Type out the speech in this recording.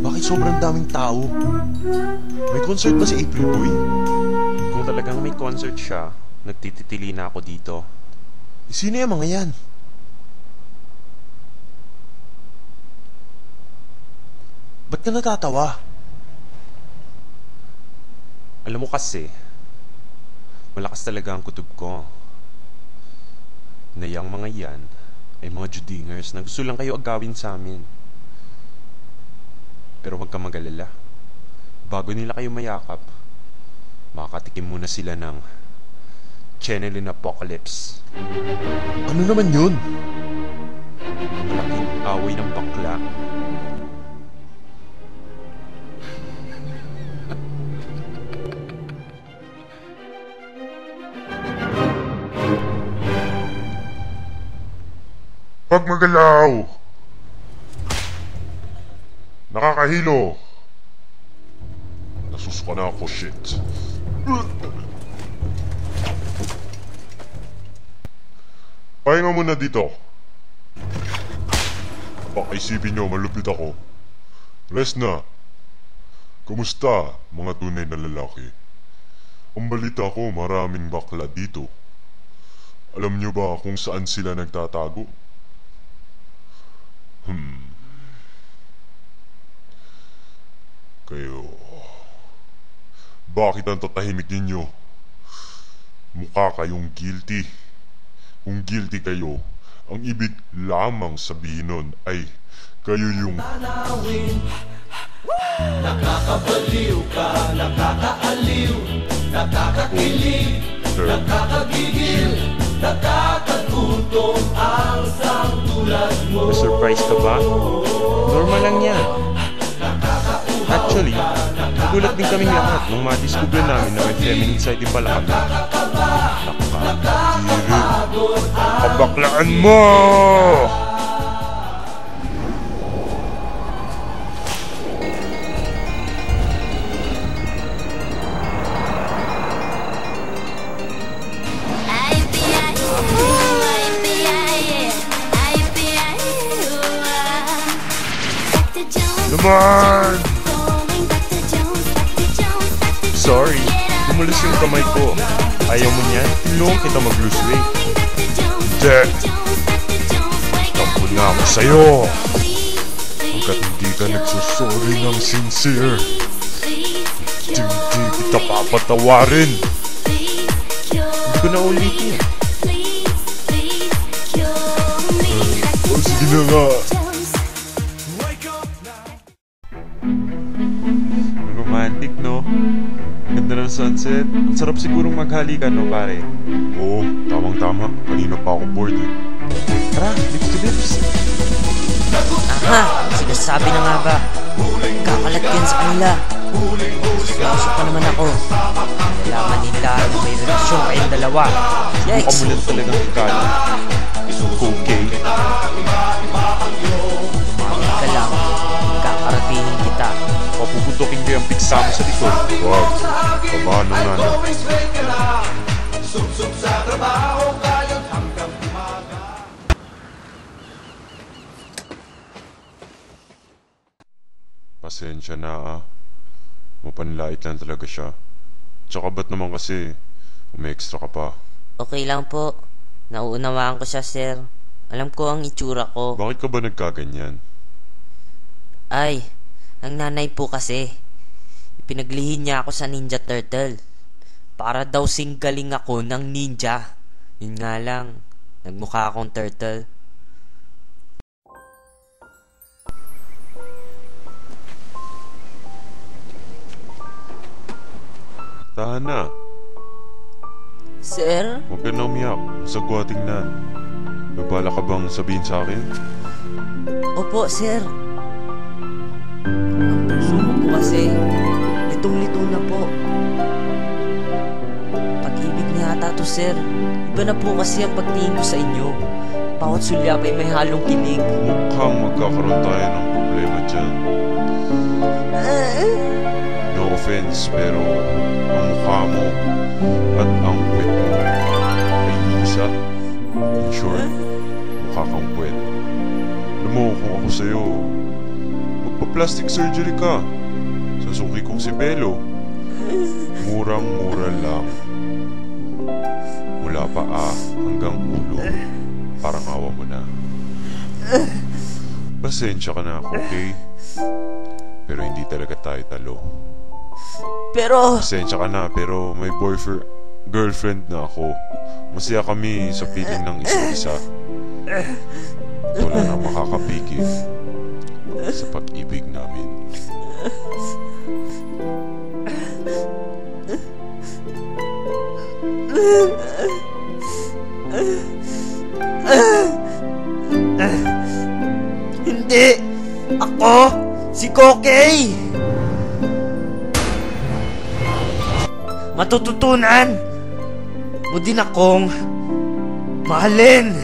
Bakit sobrang daming tao? May concert ba si April Boy? Kung talagang may concert siya, nagtititili na ako dito. Sino yung mga yan? Ba't ka natatawa? Alam mo kasi, malakas talaga ang kutob ko. Na yung mga yan ay mga Judingers na gusto lang kayo agawin sa amin. Pero huwag kang mag-alala. Bago nila kayo mayakap, makakatikim muna sila ng Channeling Apocalypse. Ano naman yun? Malaking away ng bakla. Huwag magalaw! Nakakahilo! Nasusuka na ako, shit. Pahinga muna dito. Baka isipin nyo, malupit ako. Rest na. Kumusta, mga tunay na lalaki? Ang balita ko, maraming bakla dito. Alam nyo ba kung saan sila nagtatago? Kayo... Bakit ang tatahimik ninyo? Mukha kayong guilty. Kung guilty kayo, ang ibig lamang sabihin nun ay kayo yung... Nakakabaliw ka, nakakaaliw, nakakakilig, nakakagigil, nakakagutom ang tulad mo. Na-surprise ka ba? Normal lang yan. Actually, nagulat din kaming lahat nung madiscover namin na may feminine side din pala kami. Nakakadiri. Kabaklaan mo! Naman! Sorry, tumulos yung kamay ko. Ayaw mo niyan? Tulungan kita mag-lose weight. Hindi! Takbo na ako sa'yo! Hanggat hindi ka nagsusorry ng sincere, hindi kita papatawarin! Hindi ko na ulitin. O sige na nga! Romantic, no? Ganda ng sunset. Ang sarap sigurong maghalikan, no, pare? Oo, tamang-tama. Kanina pa ako bored eh. Tara, lips to lips. Aha! Sinasabi na nga ba? Kakalat yan sa kanila. Seryoso pa naman ako. Nalaman nila na may relasyon kayong dalawa. Yikes! Mukamulan talagang ikala. Okay. Umamit ka lang. Kakaratingin kita. Papuputokin ko yung piksa mo sa likod. Wag, paano na na? Pasensya na ah. Mapanlait lang talaga siya. Tsaka ba't naman kasi umi-extra ka pa? Okay lang po. Nauunawaan ko siya, sir. Alam ko ang itsura ko. Bakit ka ba nagkaganyan? Ay, ang nanay po kasi. Ipinaglihin niya ako sa Ninja Turtle. Para daw singgaling ako ng ninja. Yun nga lang, nagmukha akong turtle. Tahan na. Sir? Huwag ka na umiyak. Sagwa tingnan. May bala ka bang sabihin sa akin? Opo, sir. Ang puso ko po kasi, litong-lito na po. Pag-ibig niya ata to, sir. Iba na po kasi ang pagtingin ko sa inyo. Bawat sulyap ay may halong kilig. Mukhang magkakaroon tayo ng problema dyan. offense, pero ang mukha mo at ang puwet mo ay isa. In short, mukha kang puwet. Alam mo, kung ako sa'yo, magpa-plastic surgery ka. Sasuki kong si Belo. Murang-mura lang. Mula paa hanggang ulo. Parang awa mo na. Pasensya ka na, okay? Pero hindi talaga tayo talo. Pero... Pasensya ka na, pero may girlfriend na ako. Masaya kami sa piling ng isa't isa. At wala na makakapigil sa pag-ibig namin. Hindi! Ako! Si Kokey! Matututunan mo din akong mahalin!